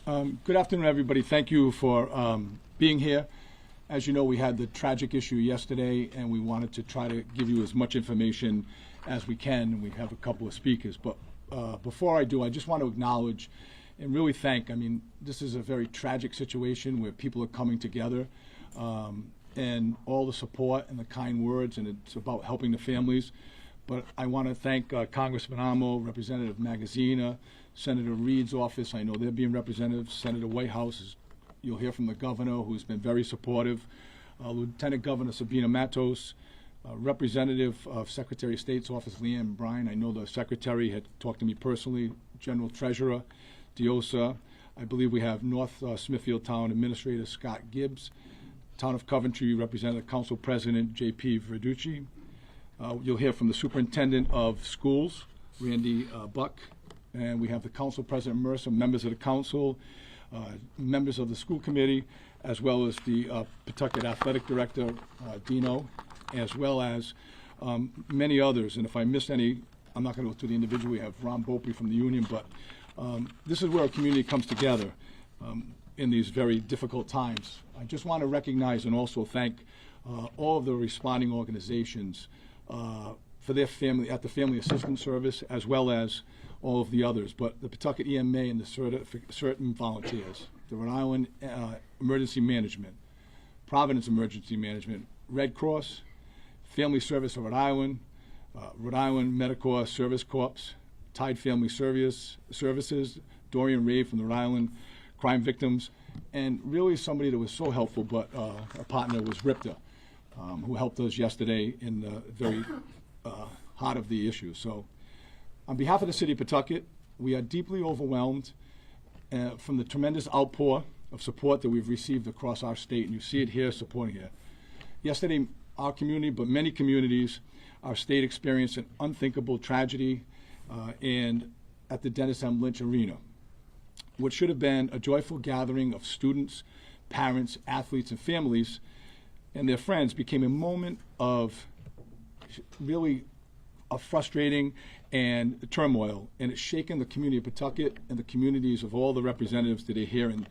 Good afternoon, everybody. Thank you for being here. As you know, we had the tragic issue yesterday, and we wanted to try to give you as much information as we can. We have a couple of speakers. But before I do, I just want to acknowledge and really thank. I mean, this is a very tragic situation where people are coming together, and all the support and the kind words, and it's about helping the families. But I want to thank Congressman Amo, Representative Magazina, Senator Reed's office. I know they're being represented. Senator Whitehouse, you'll hear from the governor, who's been very supportive. Lieutenant Governor Sabina Matos, Representative of Secretary of State's office, Leanne Bryan. I know the secretary had talked to me personally. General Treasurer Diosa. I believe we have North Smithfield Town Administrator Scott Gibbs. Town of Coventry Representative Council President J.P. Verducci. You'll hear from the Superintendent of Schools, Randy Buck. And we have the Council President Mercer, members of the Council, members of the School Committee, as well as the Pawtucket Athletic Director, Dino, as well as many others. And if I missed any, I'm not going to go through the individual. We have Ron Bopey from the union, but this is where our community comes together in these very difficult times. I just want to recognize and also thank all of the responding organizations for their family, at the Family Assistance Service, as well as all of the others, but the Pawtucket EMA and the certain volunteers, the Rhode Island Emergency Management, Providence Emergency Management, Red Cross, Family Service of Rhode Island Medical Service Corps, Tide Family Services, Dorian Ray from the Rhode Island Crime Victims, and really somebody that was so helpful, but our partner was Ripta, who helped us yesterday in the very heart of the issue. So on behalf of the city of Pawtucket, we are deeply overwhelmed from the tremendous outpour of support that we've received across our state, and you see it here, supporting here. Yesterday, our community, but many communities, our state experienced an unthinkable tragedy and at the Dennis M. Lynch Arena. What should have been a joyful gathering of students, parents, athletes, and families and their friends became a moment of really a frustrating and turmoil, and it's shaken the community of Pawtucket and the communities of all the representatives that are here in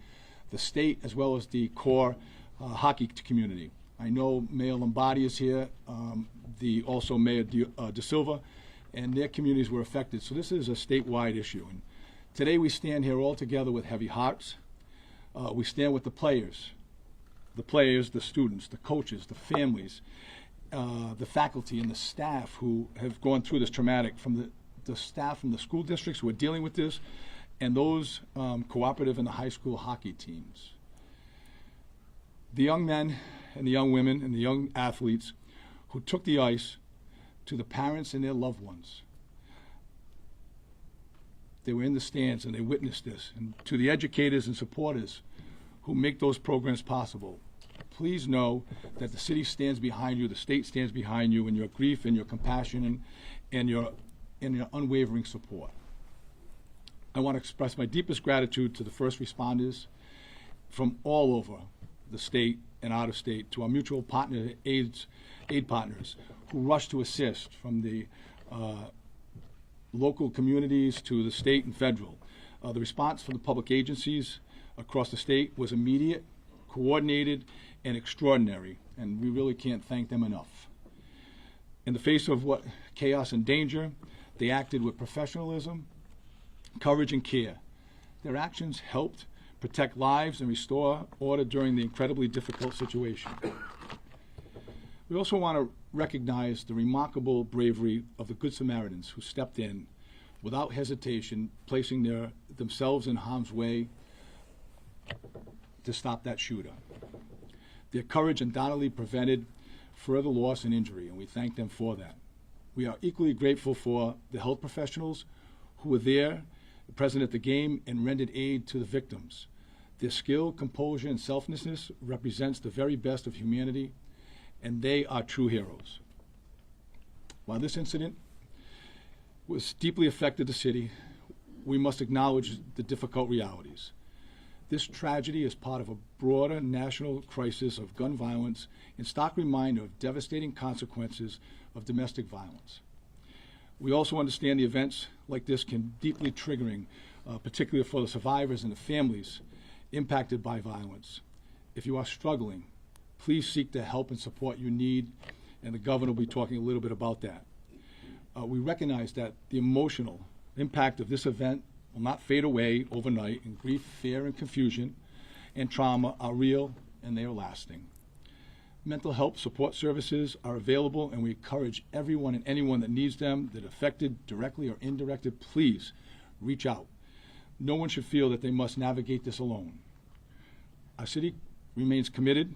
the state, as well as the core hockey community. I know Mayor Lombardi is here, also Mayor De Silva, and their communities were affected. So this is a statewide issue. And today we stand here all together with heavy hearts. We stand with the players, the students, the coaches, the families, the faculty and the staff who have gone through this traumatic, from the staff from the school districts who are dealing with this, and those cooperative and the high school hockey teams. The young men and the young women and the young athletes who took the ice, to the parents and their loved ones. They were in the stands and they witnessed this. And to the educators and supporters who make those programs possible, please know that the city stands behind you, the state stands behind you in your grief and your compassion and your unwavering support. I want to express my deepest gratitude to the first responders from all over the state and out of state, to our mutual partner, aid partners who rushed to assist, from the local communities to the state and federal. The response from the public agencies across the state was immediate, coordinated, and extraordinary, and we really can't thank them enough. In the face of what chaos and danger, they acted with professionalism, courage, and care. Their actions helped protect lives and restore order during the incredibly difficult situation. We also want to recognize the remarkable bravery of the Good Samaritans who stepped in without hesitation, placing themselves in harm's way to stop that shooter. Their courage undoubtedly prevented further loss and injury, and we thank them for that. We are equally grateful for the health professionals who were there, present at the game, and rendered aid to the victims. Their skill, composure, and selflessness represents the very best of humanity, and they are true heroes. While this incident was deeply affected the city, we must acknowledge the difficult realities. This tragedy is part of a broader national crisis of gun violence and stark reminder of devastating consequences of domestic violence. We also understand the events like this can deeply triggering particularly for the survivors and the families impacted by violence. If you are struggling, please seek the help and support you need, and the governor will be talking a little bit about that. We recognize that the emotional impact of this event will not fade away overnight, and grief, fear, and confusion and trauma are real and they are lasting. Mental health support services are available, and we encourage everyone and anyone that needs them, that are affected directly or indirectly, please reach out. No one should feel that they must navigate this alone. Our city remains committed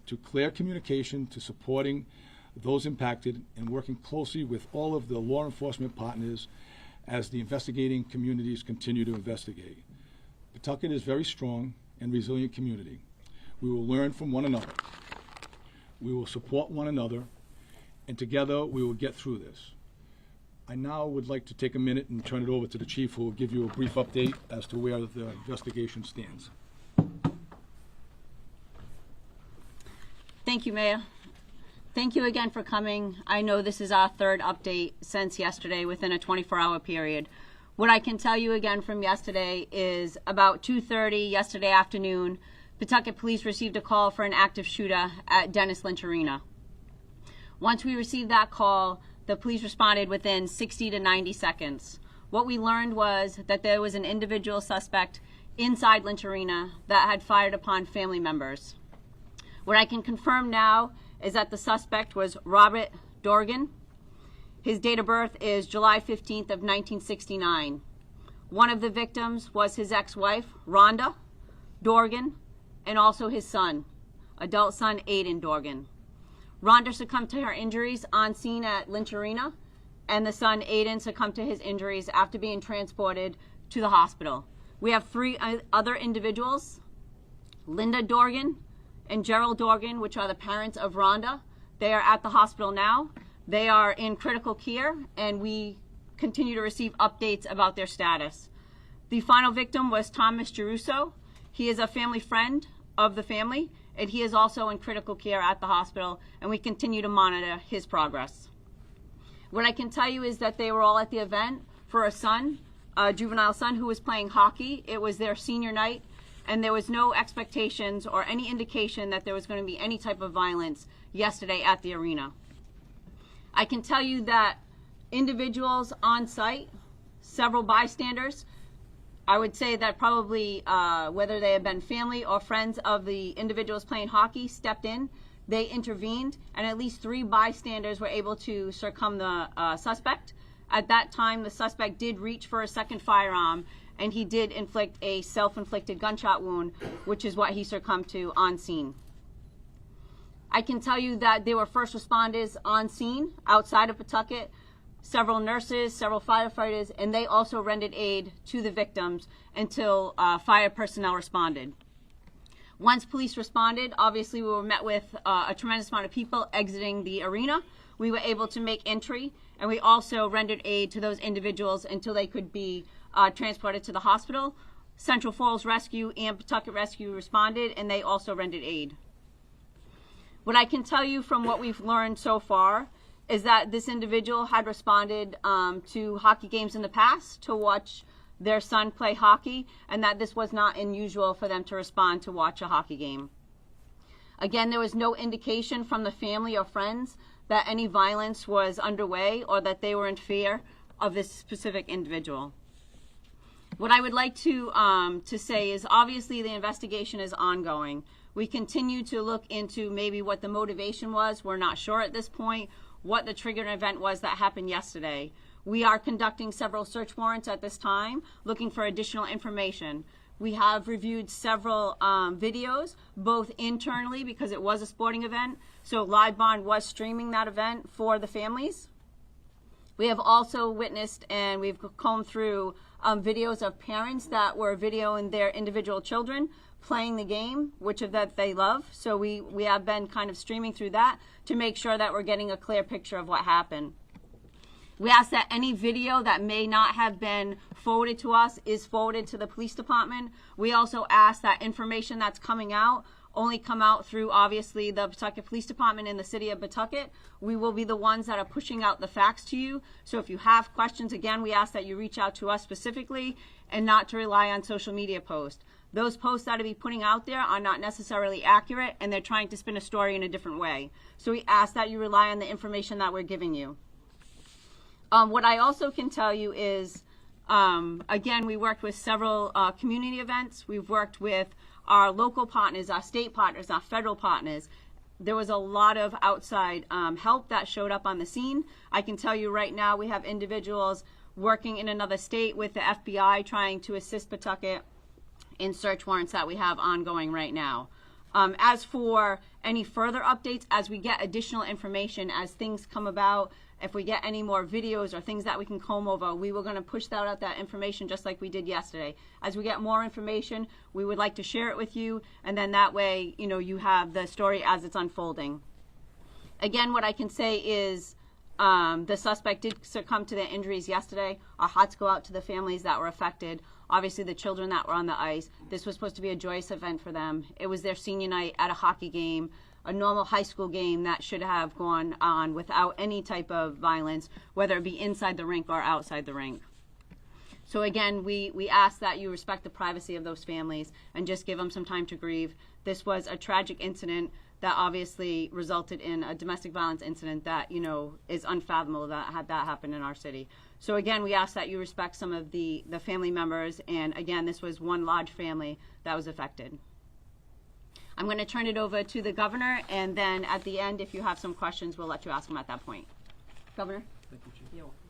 to clear communication, to supporting those impacted, and working closely with all of the law enforcement partners as the investigating communities continue to investigate. Pawtucket is a very strong and resilient community. We will learn from one another. We will support one another, and together we will get through this. I now would like to take a minute and turn it over to the chief, who will give you a brief update as to where the investigation stands. Thank you, Mayor. Thank you again for coming. I know this is our third update since yesterday within a 24-hour period. What I can tell you again from yesterday is about 2:30 yesterday afternoon, Pawtucket police received a call for an active shooter at Lynch Arena. Once we received that call, the police responded within 60 to 90 seconds. What we learned was that there was an individual suspect inside Lynch Arena that had fired upon family members. What I can confirm now is that the suspect was Rhonda Dorgan. His date of birth is July 15th of 1969. One of the victims was his ex-wife, Rhonda Dorgan, and also his son, adult son, Aidan Dorgan. Rhonda succumbed to her injuries on scene at Lynch Arena, and the son, Aidan, succumbed to his injuries after being transported to the hospital. We have three other individuals, Linda Dorgan and Gerald Dorgan, which are the parents of Rhonda. They are at the hospital now. They are in critical care, and we continue to receive updates about their status. The final victim was Thomas Geruso. He is a family friend of the family, and he is also in critical care at the hospital, and we continue to monitor his progress. What I can tell you is that they were all at the event for a son, a juvenile son who was playing hockey. It was their senior night, and there was no expectations or any indication that there was going to be any type of violence yesterday at the arena. I can tell you that individuals on site, several bystanders, I would say that probably whether they have been family or friends of the individuals playing hockey, stepped in, they intervened, and at least 3 bystanders were able to circum the suspect. At that time, the suspect did reach for a second firearm, and he did inflict a self-inflicted gunshot wound, which is what he succumbed to on scene. I can tell you that there were first responders on scene outside of Pawtucket, several nurses, several firefighters, and they also rendered aid to the victims until fire personnel responded. Once police responded, obviously we were met with a tremendous amount of people exiting the arena. We were able to make entry, and we also rendered aid to those individuals until they could be transported to the hospital. Central Falls Rescue and Pawtucket Rescue responded, and they also rendered aid. What I can tell you from what we've learned so far is that this individual had responded to hockey games in the past to watch their son play hockey, and that this was not unusual for them to respond to watch a hockey game. Again, there was no indication from the family or friends that any violence was underway or that they were in fear of this specific individual. What I would like to say is obviously the investigation is ongoing. We continue to look into maybe what the motivation was. We're not sure at this point what the triggering event was that happened yesterday. We are conducting several search warrants at this time, looking for additional information. We have reviewed several videos, both internally because it was a sporting event, so Live Bond was streaming that event for the families. We have also witnessed and we've combed through videos of parents that were videoing their individual children playing the game, which of that they love. So we have been kind of streaming through that to make sure that we're getting a clear picture of what happened. We ask that any video that may not have been forwarded to us is forwarded to the police department. We also ask that information that's coming out only come out through, obviously, the Pawtucket Police Department in the city of Pawtucket. We will be the ones that are pushing out the facts to you. So if you have questions, again, we ask that you reach out to us specifically and not to rely on social media posts. Those posts that we putting out there are not necessarily accurate, and they're trying to spin a story in a different way. So we ask that you rely on the information that we're giving you. What I also can tell you is, again, we worked with several community events. We've worked with our local partners, our state partners, our federal partners. There was a lot of outside help that showed up on the scene. I can tell you right now we have individuals working in another state with the FBI trying to assist Pawtucket in search warrants that we have ongoing right now. As for any further updates, as we get additional information, as things come about, if we get any more videos or things that we can comb over, we were going to push out that information just like we did yesterday. As we get more information, we would like to share it with you, and then that way, you know, you have the story as it's unfolding. Again, what I can say is the suspect did succumb to their injuries yesterday. Our hearts go out to the families that were affected. Obviously, the children that were on the ice. This was supposed to be a joyous event for them. It was their senior night at a hockey game, a normal high school game that should have gone on without any type of violence, whether it be inside the rink or outside the rink. So again, we ask that you respect the privacy of those families and just give them some time to grieve. This was a tragic incident that obviously resulted in a domestic violence incident that, you know, is unfathomable that had that happen in our city. So again, we ask that you respect some of the family members, and again, this was one large family that was affected. I'm going to turn it over to the governor, and then at the end, if you have some questions, we'll let you ask them at that point. Governor? Thank you, Chief. You're welcome.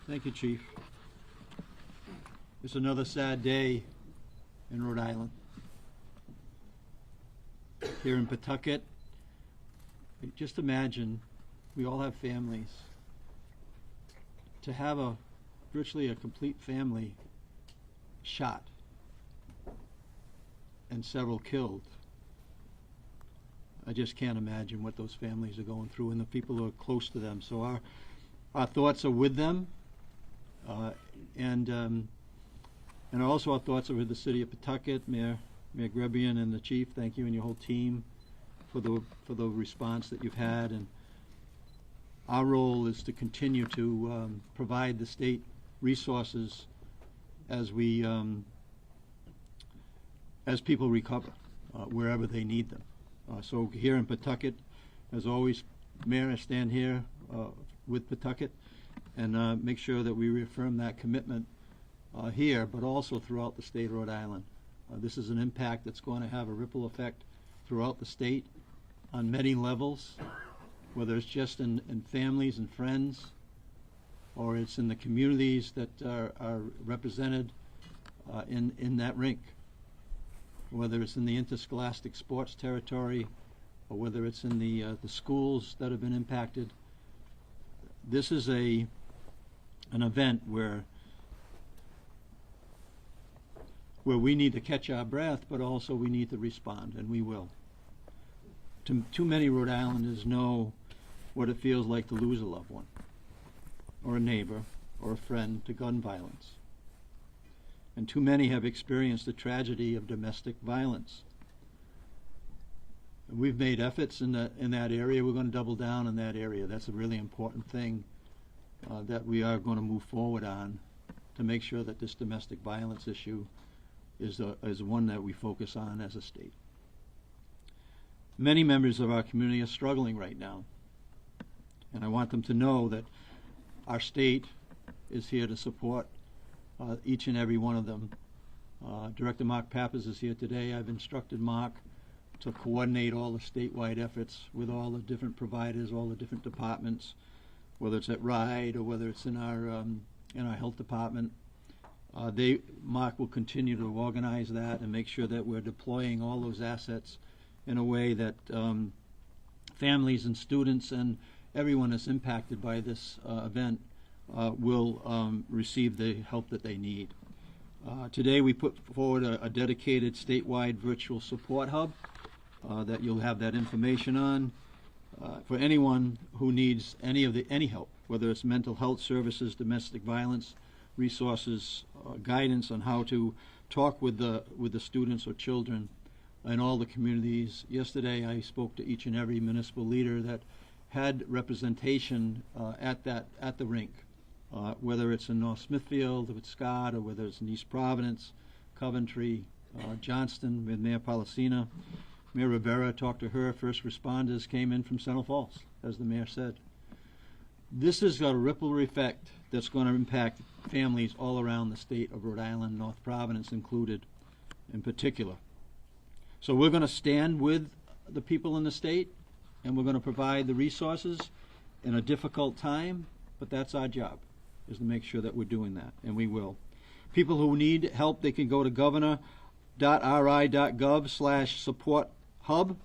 Thank you, Chief. It's another sad day in Rhode Island. Here in Pawtucket, just imagine, we all have families. To have virtually a complete family shot and several killed, I just can't imagine what those families are going through and the people who are close to them. So our thoughts are with them, and also our thoughts are with the city of Pawtucket, Mayor Grebian and the Chief. Thank you and your whole team for the response that you've had. And our role is to continue to provide the state resources as people recover wherever they need them. So here in Pawtucket, as always, Mayor, I stand here with Pawtucket and make sure that we reaffirm that commitment here, but also throughout the state of Rhode Island. This is an impact that's going to have a ripple effect throughout the state on many levels, whether it's just in families and friends, or it's in the communities that are represented in that rink, whether it's in the interscholastic sports territory, or whether it's in the schools that have been impacted. This is an event where we need to catch our breath, but also we need to respond, and we will. Too many Rhode Islanders know what it feels like to lose a loved one, or a neighbor, or a friend to gun violence. And too many have experienced the tragedy of domestic violence. We've made efforts in that area. We're going to double down in that area. That's a really important thing that we are going to move forward on to make sure that this domestic violence issue is one that we focus on as a state. Many members of our community are struggling right now, and I want them to know that our state is here to support each and every one of them. Director Mark Pappas is here today. I've instructed Mark to coordinate all the statewide efforts with all the different providers, all the different departments, whether it's at RIDE or whether it's in our health department. Mark will continue to organize that and make sure that we're deploying all those assets in a way that families and students and everyone that's impacted by this event will receive the help that they need. Today we put forward a dedicated statewide virtual support hub that you'll have that information on for anyone who needs any help, whether it's mental health services, domestic violence resources, guidance on how to talk with the students or children in all the communities. Yesterday, I spoke to each and every municipal leader that had representation at the rink, whether it's in North Smithfield with Scott, or whether it's in East Providence, Coventry, Johnston with Mayor Policina. Mayor Rivera talked to her. First responders came in from Central Falls, as the mayor said. This has got a ripple effect that's going to impact families all around the state of Rhode Island, North Providence included in particular. So we're going to stand with the people in the state, and we're going to provide the resources in a difficult time, but that's our job, is to make sure that we're doing that, and we will. People who need help, they can go to governor.ri.gov/support-hub.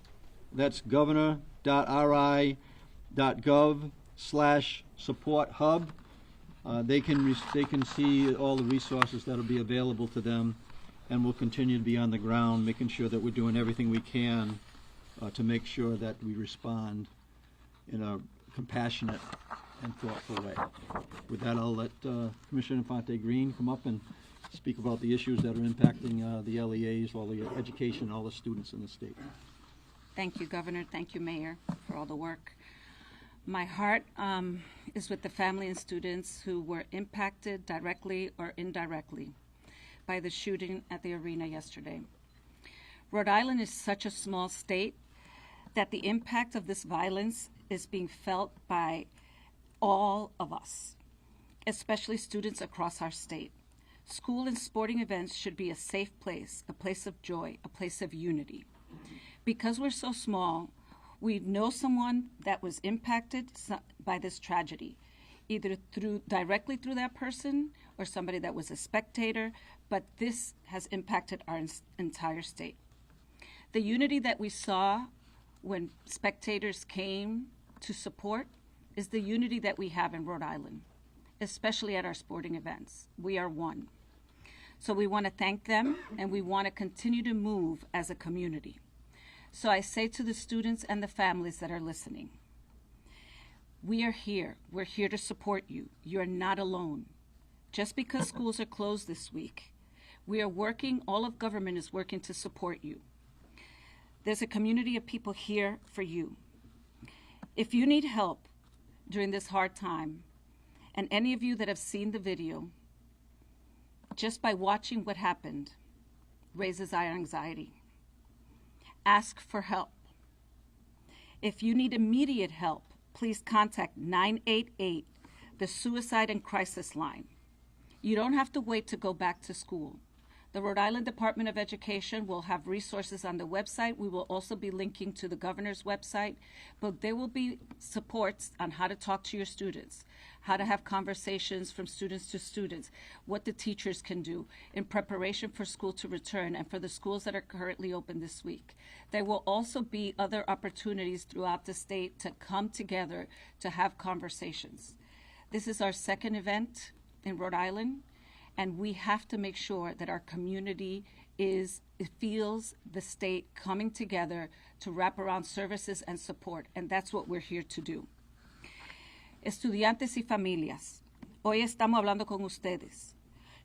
That's governor.ri.gov/support-hub. They can see all the resources that will be available to them, and we'll continue to be on the ground, making sure that we're doing everything we can to make sure that we respond in a compassionate and thoughtful way. With that, I'll let Commissioner Infante Green come up and speak about the issues that are impacting the LEAs, all the education, all the students in the state. Thank you, Governor. Thank you, Mayor, for all the work. My heart is with the family and students who were impacted directly or indirectly by the shooting at the arena yesterday. Rhode Island is such a small state that the impact of this violence is being felt by all of us, especially students across our state. School and sporting events should be a safe place, a place of joy, a place of unity. Because we're so small, we know someone that was impacted by this tragedy, either directly through that person or somebody that was a spectator, but this has impacted our entire state. The unity that we saw when spectators came to support is the unity that we have in Rhode Island, especially at our sporting events. We are one. So we want to thank them, and we want to continue to move as a community. So I say to the students and the families that are listening, we are here. We're here to support you. You're not alone. Just because schools are closed this week, we are working, all of government is working to support you. There's a community of people here for you. If you need help during this hard time, and any of you that have seen the video, just by watching what happened raises our anxiety. Ask for help. If you need immediate help, please contact 988, the Suicide and Crisis Line. You don't have to wait to go back to school. The Rhode Island Department of Education will have resources on the website. We will also be linking to the governor's website, but there will be supports on how to talk to your students, how to have conversations from students to students, what the teachers can do in preparation for school to return and for the schools that are currently open this week. There will also be other opportunities throughout the state to come together to have conversations. This is our second event in Rhode Island, and we have to make sure that our community feels the state coming together to wrap around services and support, and that's what we're here to do. Estudiantes y familias, hoy estamos hablando con ustedes.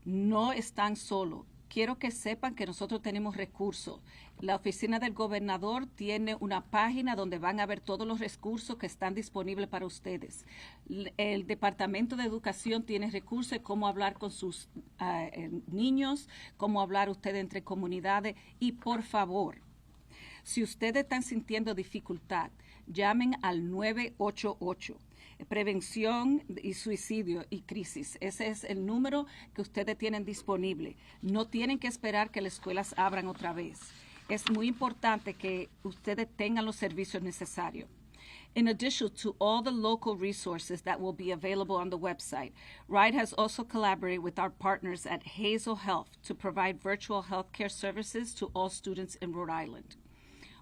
No están solos. Quiero que sepan que nosotros tenemos recursos. La oficina del gobernador tiene una página donde van a ver todos los recursos que están disponibles para ustedes. El Departamento de Educación tiene recursos de cómo hablar con sus niños, cómo hablar ustedes entre comunidades. Y por favor, si ustedes están sintiendo dificultad, llamen al 988. Prevención y suicidio y crisis. Ese es el número que ustedes tienen disponible. No tienen que esperar que las escuelas abran otra vez. Es muy importante que ustedes tengan los servicios necesarios. In addition to all the local resources that will be available on the website, RIDE has also collaborated with our partners at Hazel Health to provide virtual healthcare services to all students in Rhode Island.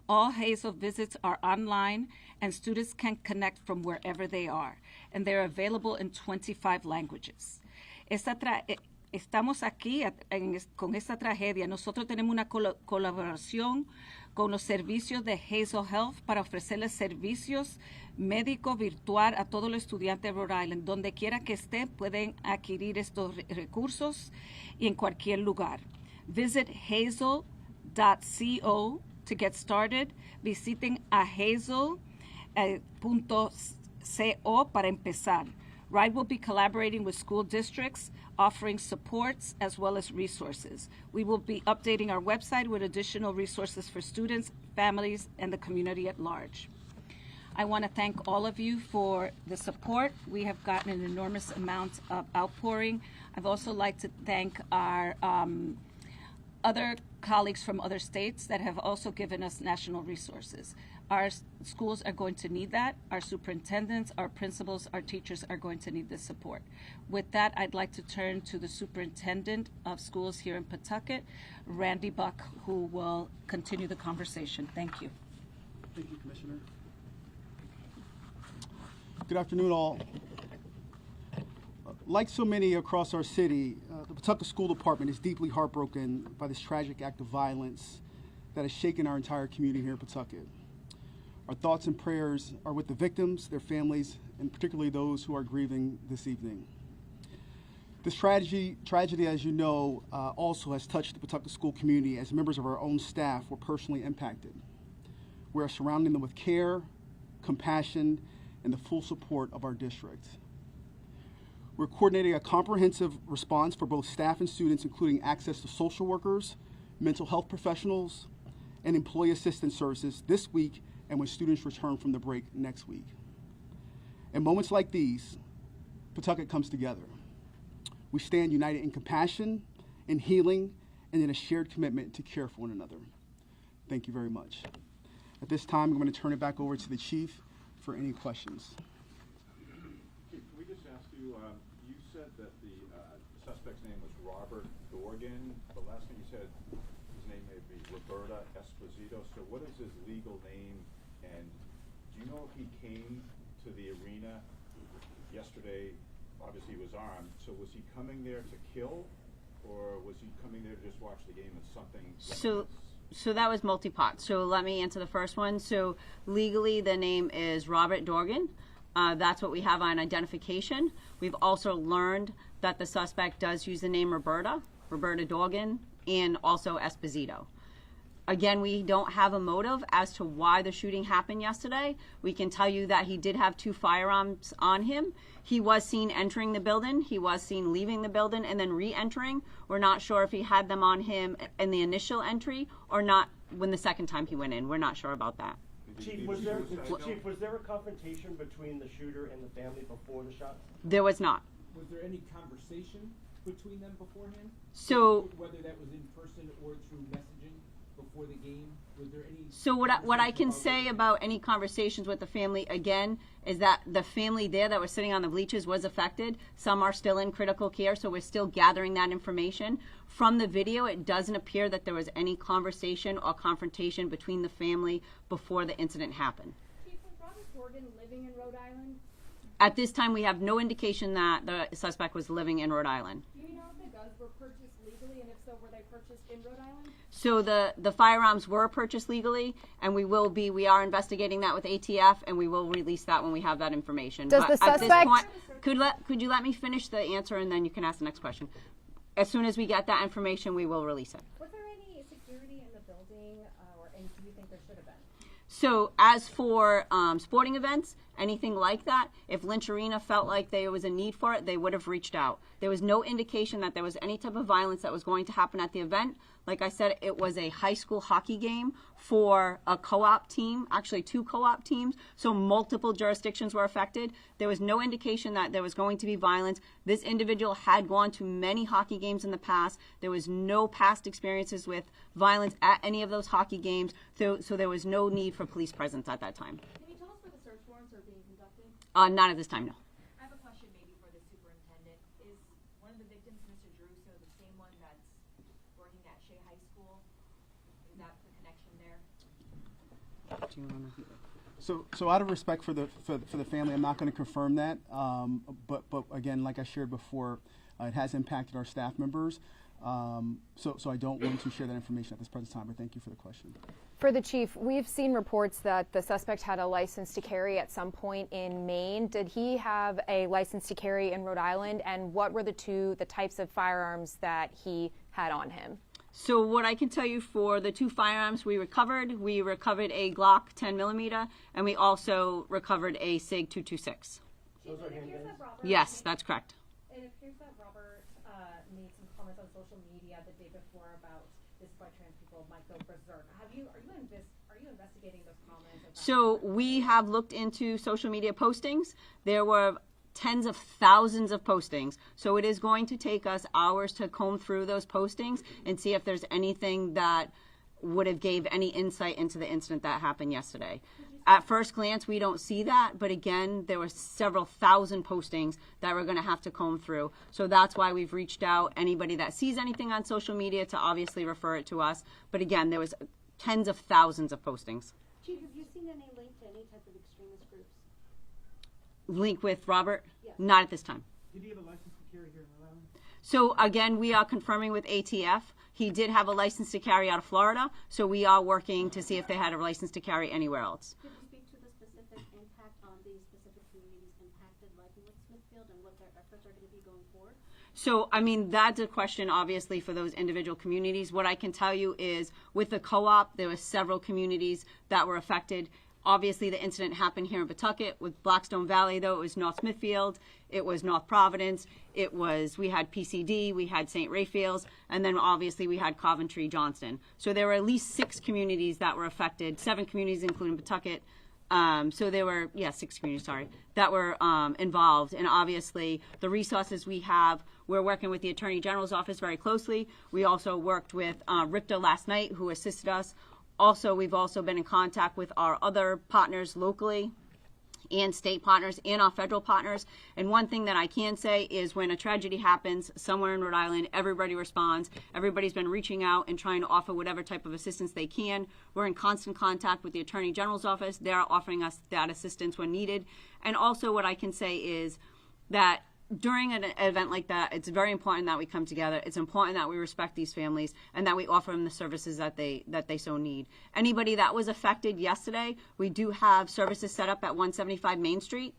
All Hazel visits are online, and students can connect from wherever they are, and they're available in 25 languages. Estamos aquí con esta tragedia. Nosotros tenemos una colaboración con los servicios de Hazel Health para ofrecerles servicios médicos virtual a todos los estudiantes de Rhode Island. Donde quiera que estén, pueden adquirir estos recursos y en cualquier lugar. Visit hazel.co To get started, visiten ahazel.co para empezar. RIDE will be collaborating with school districts, offering supports as well as resources. We will be updating our website with additional resources for students, families, and the community at large. I want to thank all of you for the support. We have gotten an enormous amount of outpouring. I'd also like to thank our other colleagues from other states that have also given us national resources. Our schools are going to need that. Our superintendents, our principals, our teachers are going to need this support. With that, I'd like to turn to the superintendent of schools here in Pawtucket, Randy Buck, who will continue the conversation. Thank you. Thank you, Commissioner. Good afternoon, all. Like so many across our city, the Pawtucket School Department is deeply heartbroken by this tragic act of violence that has shaken our entire community here in Pawtucket. Our thoughts and prayers are with the victims, their families, and particularly those who are grieving this evening. This tragedy, as you know, also has touched the Pawtucket school community as members of our own staff were personally impacted. We are surrounding them with care, compassion, and the full support of our district. We're coordinating a comprehensive response for both staff and students, including access to social workers, mental health professionals, and employee assistance services this week and when students return from the break next week. In moments like these, Pawtucket comes together. We stand united in compassion, in healing, and in a shared commitment to care for one another. Thank you very much. At this time, I'm going to turn it back over to the Chief for any questions. Chief, can we just ask you, you said that the suspect's name was Robert Dorgan. The last thing you said, his name may be Roberta Esposito. So what is his legal name? And do you know if he came to the arena yesterday? Obviously he was armed. So was he coming there to kill, or was he coming there to just watch the game and something? So that was multi-part. So let me answer the first one. So legally, the name is Robert Dorgan. That's what we have on identification. We've also learned that the suspect does use the name Roberta Dorgan, and also Esposito. Again, we don't have a motive as to why the shooting happened yesterday. We can tell you that he did have 2 firearms on him. He was seen entering the building. He was seen leaving the building and then re-entering. We're not sure if he had them on him in the initial entry or not when the second time he went in. We're not sure about that. Chief, was there a confrontation between the shooter and the family before the shot? There was not. Was there any conversation between them beforehand? So whether that was in person or through messaging before the game, was there any? So what I can say about any conversations with the family, again, is that the family there that was sitting on the bleachers was affected. Some are still in critical care, so we're still gathering that information. From the video, it doesn't appear that there was any conversation or confrontation between the family before the incident happened. Chief, was Robert Dorgan living in Rhode Island? At this time, we have no indication that the suspect was living in Rhode Island. Do you know if the guns were purchased legally, and if so, were they purchased in Rhode Island? So the firearms were purchased legally, and we are investigating that with ATF, and we will release that when we have that information. Does the At this suspect- point, could you let me finish the answer, and then you can ask the next question. As soon as we get that information, we will release it. Was there any security in the building, and do you think there should have been? So as for sporting events, anything like that, if Lynch Arena felt like there was a need for it, they would have reached out. There was no indication that there was any type of violence that was going to happen at the event. Like I said, it was a high school hockey game for a co-op team, actually 2 co-op teams, so multiple jurisdictions were affected. There was no indication that there was going to be violence. This individual had gone to many hockey games in the past. There was no past experiences with violence at any of those hockey games, so there was no need for police presence at that time. Can you tell us where the search warrants are being conducted? Not at this time, no. I have a question maybe for the superintendent. Is one of the victims, Mr. Druso, the same one that's working at Shea High School? Is that the connection there? So out of respect for the family, I'm not going to confirm that. But again, like I shared before, it has impacted our staff members. So I don't want to share that information at this present time. But thank you for the question. For the chief, we've seen reports that the suspect had a license to carry at some point in Maine. Did he have a license to carry in Rhode Island? And what were the types of firearms that he had on him? So what I can tell you for the 2 firearms we recovered a Glock 10mm, and we also recovered a SIG 226. Those are handguns? Yes, that's correct. It appears that Robert made some comments on social media the day before about this is why trans people might go berserk. Are you investigating those comments? So we have looked into social media postings. There were tens of thousands of postings. So it is going to take us hours to comb through those postings and see if there's anything that would have gave any insight into the incident that happened yesterday. At first glance, we don't see that, but again, there were several thousand postings that we're going to have to comb through. So that's why we've reached out. Anybody that sees anything on social media to obviously refer it to us. But again, there was tens of thousands of postings. Chief, have you seen any link to any type of extremist groups? Link with Robert? Yes. Not at this time. Did he have a license to carry here in Rhode Island? So again, we are confirming with ATF. He did have a license to carry out of Florida, so we are working to see if they had a license to carry anywhere else. Could you speak to the specific impact on the specific communities impacted, like in Smithfield, and what their efforts are going to be going forward? So, I mean, that's a question, obviously, for those individual communities. What I can tell you is, with the co-op, there were several communities that were affected. Obviously, the incident happened here in Pawtucket. With Blackstone Valley, though, it was North Smithfield, it was North Providence, we had PCD, we had St. Raphael's, and then obviously we had Coventry, Johnston. So there were at least 6 communities that were affected, 7 communities including Pawtucket. So there were, 6 communities, that were involved. And obviously, the resources we have, we're working with the Attorney General's office very closely. We also worked with RIPTA last night, who assisted us. Also, we've also been in contact with our other partners locally and state partners and our federal partners. And one thing that I can say is when a tragedy happens somewhere in Rhode Island, everybody responds. Everybody's been reaching out and trying to offer whatever type of assistance they can. We're in constant contact with the Attorney General's office. They're offering us that assistance when needed. And also what I can say is that during an event like that, it's very important that we come together. It's important that we respect these families and that we offer them the services that they so need. Anybody that was affected yesterday, we do have services set up at 175 Main Street.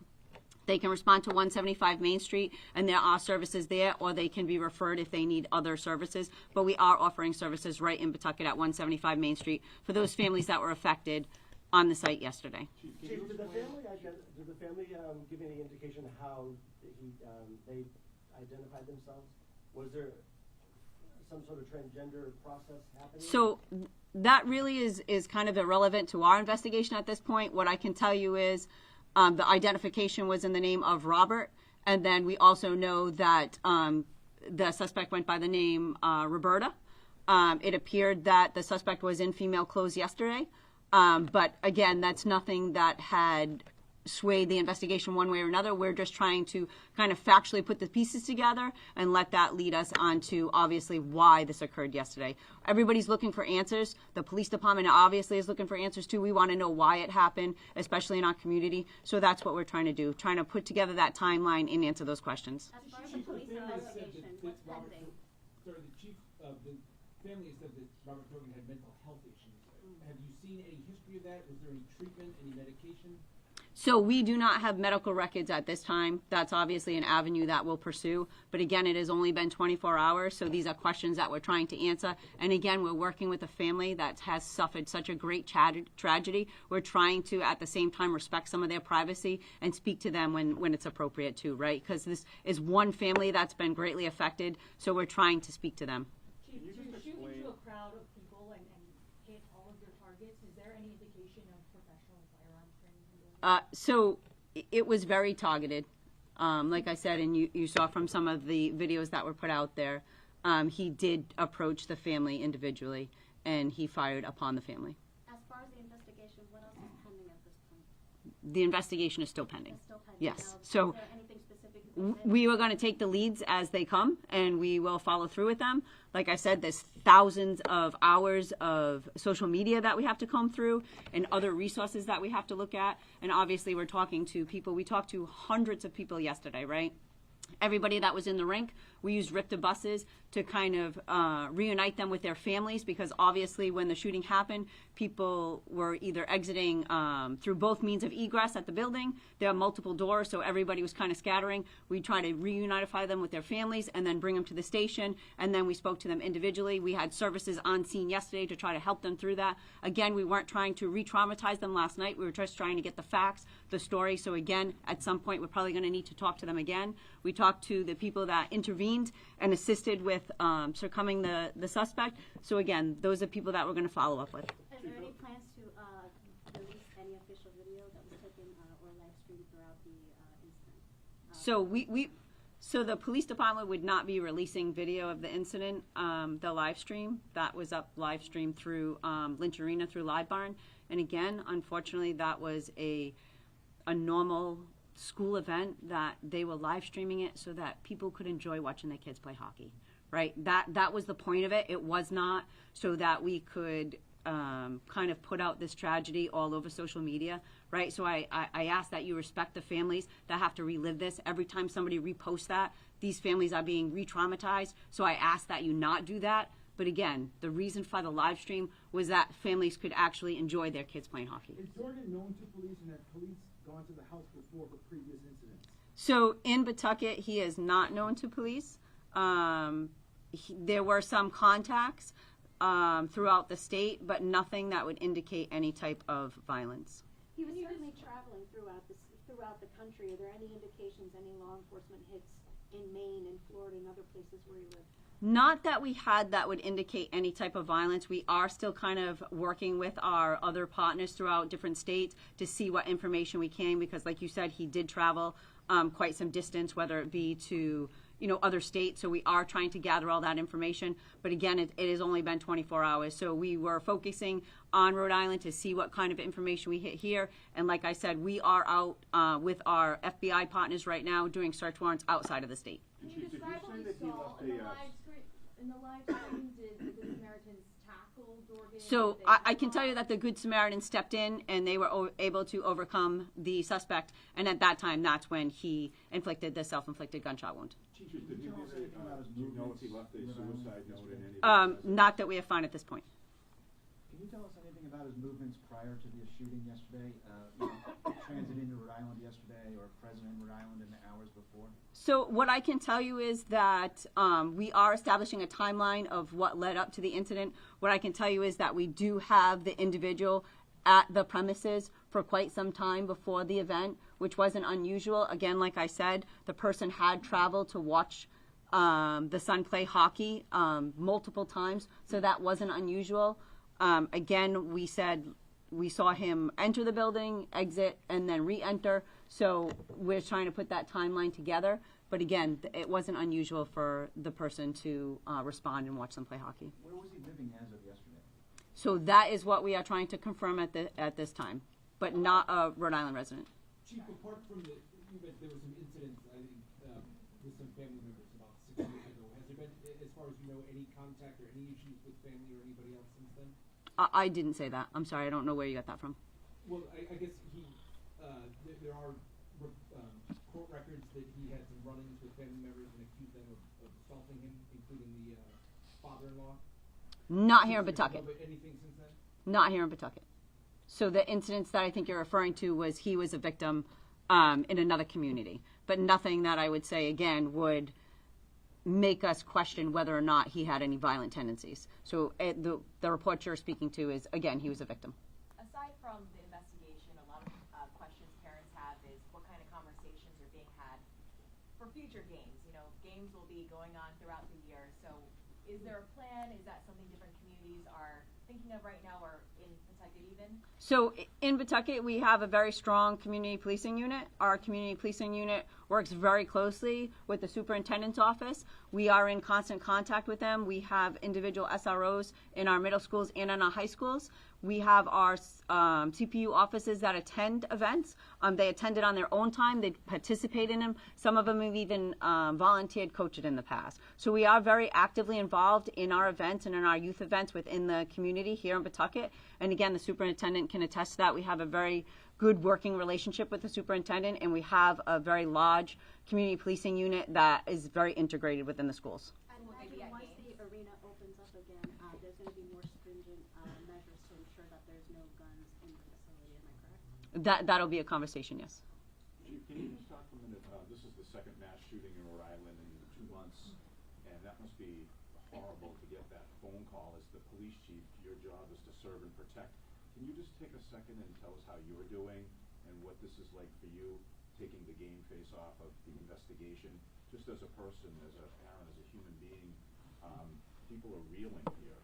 They can respond to 175 Main Street, and there are services there, or they can be referred if they need other services. But we are offering services right in Pawtucket at 175 Main Street for those families that were affected on the site yesterday. Chief, did the family give any indication how they identified themselves? Was there some sort of transgender process happening? So that really is kind of irrelevant to our investigation at this point. What I can tell you is the identification was in the name of Robert, and then we also know that the suspect went by the name Roberta. It appeared that the suspect was in female clothes yesterday. But again, that's nothing that had swayed the investigation one way or another. We're just trying to kind of factually put the pieces together and let that lead us on to obviously why this occurred yesterday. Everybody's looking for answers. The police department obviously is looking for answers too. We want to know why it happened, especially in our community. So that's what we're trying to do, trying to put together that timeline and answer those questions. As far as the police investigation, what's pending? Sorry, the chief of the family said that Robert Dorgan had mental health issues. Have you seen any history of that? Was there any treatment, any medication? So we do not have medical records at this time. That's obviously an avenue that we'll pursue. But again, it has only been 24 hours, so these are questions that we're trying to answer. And again, we're working with a family that has suffered such a great tragedy. We're trying to, at the same time, respect some of their privacy and speak to them when it's appropriate too, right? Because this is one family that's been greatly affected, so we're trying to speak to them. Chief, to shoot into a crowd of people and hit all of your targets, is there any indication of professional firearms training? So it was very targeted. Like I said, and you saw from some of the videos that were put out there, he did approach the family individually, and he fired upon the family. As far as the investigation, what else is pending at this point? The investigation is still pending. It's still pending. Yes. Now, So is there anything specific you can say? we were going to take the leads as they come, and we will follow through with them. Like I said, there's thousands of hours of social media that we have to comb through and other resources that we have to look at. And obviously, we're talking to people. We talked to hundreds of people yesterday, right? Everybody that was in the rink, We used RIPTA buses to kind of reunite them with their families, because obviously when the shooting happened, people were either exiting through both means of egress at the building. There are multiple doors, so everybody was kind of scattering. We tried to reunify them with their families and then bring them to the station, and then we spoke to them individually. We had services on scene yesterday to try to help them through that. Again, we weren't trying to re-traumatize them last night. We were just trying to get the facts, the story. So again, at some point, we're probably going to need to talk to them again. We talked to the people that intervened and assisted with succumbing the suspect. So again, those are people that we're going to follow up with. Are there any plans to release any official video that was taken or live streamed throughout the incident? So the police department would not be releasing video of the incident, the live stream. That was up live stream through Lynch Arena through Live Barn. And again, unfortunately, that was a normal school event that they were live streaming it so that people could enjoy watching their kids play hockey, right? That was the point of it. It was not so that we could kind of put out this tragedy all over social media, right? So I ask that you respect the families that have to relive this. Every time somebody reposts that, these families are being re-traumatized. So I ask that you not do that. But again, the reason for the live stream was that families could actually enjoy their kids playing hockey. Is Dorgan known to police, and have police gone to the house before for previous incidents? So in Pawtucket, he is not known to police. There were some contacts throughout the state, but nothing that would indicate any type of violence. He was certainly traveling throughout the country. Are there any indications, any law enforcement hits in Maine and Florida and other places where he lived? Not that we had that would indicate any type of violence. We are still kind of working with our other partners throughout different states to see what information we can, because like you said, he did travel quite some distance, whether it be to other states. So we are trying to gather all that information. But again, it has only been 24 hours. So we were focusing on Rhode Island to see what kind of information we hit here. And like I said, we are out with our FBI partners right now doing search warrants outside of the state. Can you describe what you saw in the live stream? Did the Good Samaritans tackle Dorgan? So I can tell you that the Good Samaritan stepped in and they were able to overcome the suspect. And at that time, that's when he inflicted the self-inflicted gunshot wound. Do you know if he left a suicide note in any Not that we have found at this point. Can you tell us anything about his movements prior to the shooting yesterday? Transit into Rhode Island yesterday, or present in Rhode Island in the hours before? So what I can tell you is that we are establishing a timeline of what led up to the incident. What I can tell you is that we do have the individual at the premises for quite some time before the event, which wasn't unusual. Again, like I said, the person had traveled to watch the son play hockey multiple times, so that wasn't unusual. Again, we said we saw him enter the building, exit, and then re-enter. So we're trying to put that timeline together. But again, it wasn't unusual for the person to respond and watch them play hockey. Where was he living as of yesterday? So that is what we are trying to confirm at this time, but not a Rhode Island resident. Chief, apart from the event, there were some incidents, I think, with some family members about 6 years ago. Has there been, as far as you know, any contact or any issues with family or anybody else since then? I didn't say that. I'm sorry. I don't know where you got that from. Well, I guess there are court records that he had some run-ins with family members and accused them of assaulting him, including the father-in-law. Not here in Pawtucket. Anything since then? Not here in Pawtucket. So the incidents that I think you're referring to was he was a victim in another community, but nothing that I would say, again, would make us question whether or not he had any violent tendencies. So the report you're speaking to is, again, he was a victim. Aside from the investigation, a lot of questions parents have is what kind of conversations are being had for future games. Games will be going on throughout the year. So is there a plan? Is that something different communities are thinking of right now, or in Pawtucket even? So in Pawtucket, we have a very strong community policing unit. Our community policing unit works very closely with the superintendent's office. We are in constant contact with them. We have individual SROs in our middle schools and in our high schools. We have our CPU offices that attend events. They attend it on their own time. They participate in them. Some of them have even volunteered, coached it in the past. So we are very actively involved in our events and in our youth events within the community here in Pawtucket. And again, the superintendent can attest to that. We have a very good working relationship with the superintendent, and we have a very large community policing unit that is very integrated within the schools. And once the arena opens up again, there's going to be more stringent measures to ensure that there's no guns in the facility. Am I correct? That'll be a conversation, yes. Chief, can you just talk for a minute? This is the second mass shooting in Rhode Island in 2 months, and that must be horrible to get that phone call. As the police chief, your job is to serve and protect. Can you just take a second and tell us how you're doing and what this is like for you, taking the game face off of the investigation? Just as a person, as a parent, as a human being, people are reeling here.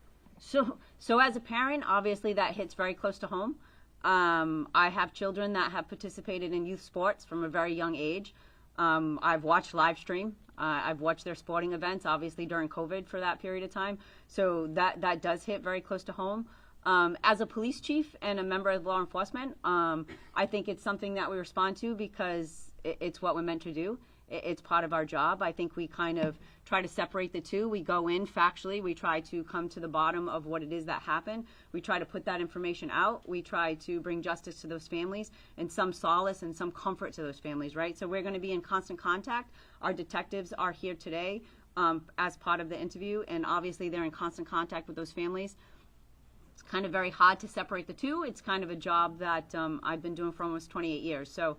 So as a parent, obviously that hits very close to home. I have children that have participated in youth sports from a very young age. I've watched live stream. I've watched their sporting events, obviously during COVID for that period of time. So that does hit very close to home. As a police chief and a member of law enforcement, I think it's something that we respond to because it's what we're meant to do. It's part of our job. I think we kind of try to separate the two. We go in factually. We try to come to the bottom of what it is that happened. We try to put that information out. We try to bring justice to those families and some solace and some comfort to those families, right? So we're going to be in constant contact. Our detectives are here today as part of the interview, and obviously they're in constant contact with those families. It's kind of very hard to separate the two. It's kind of a job that I've been doing for almost 28 years. So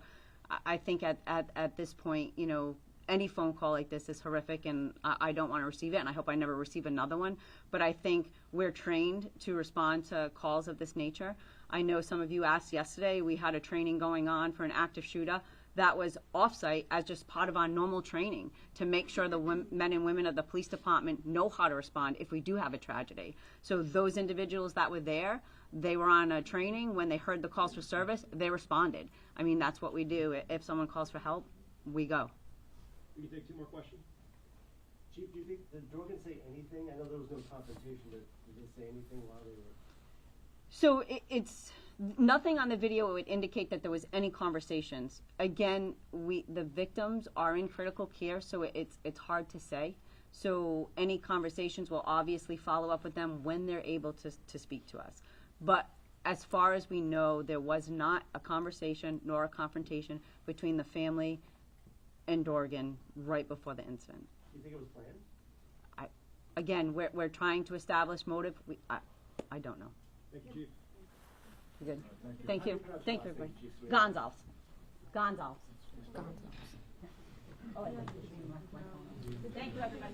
I think at this point, you know, any phone call like this is horrific, and I don't want to receive it, and I hope I never receive another one. But I think we're trained to respond to calls of this nature. I know some of you asked yesterday, we had a training going on for an active shooter that was off-site as just part of our normal training to make sure the men and women of the police department know how to respond if we do have a tragedy. So those individuals that were there, they were on a training. When they heard the calls for service, they responded. I mean, that's what we do. If someone calls for help, we go. We can take 2 more questions. Chief, do you think, did Dorgan say anything? I know there was no confrontation, but did they say anything while they were? So it's nothing on the video would indicate that there was any conversations. Again, the victims are in critical care, so it's hard to say. So any conversations will obviously follow up with them when they're able to speak to us. But as far as we know, there was not a conversation nor a confrontation between the family and Dorgan right before the incident. Do you think it was planned? Again, we're trying to establish motive. I don't know. Thank you, Chief. Good. Thank you. Thank you, everybody. Gonzalez. Gonzalez. Thank you, everybody.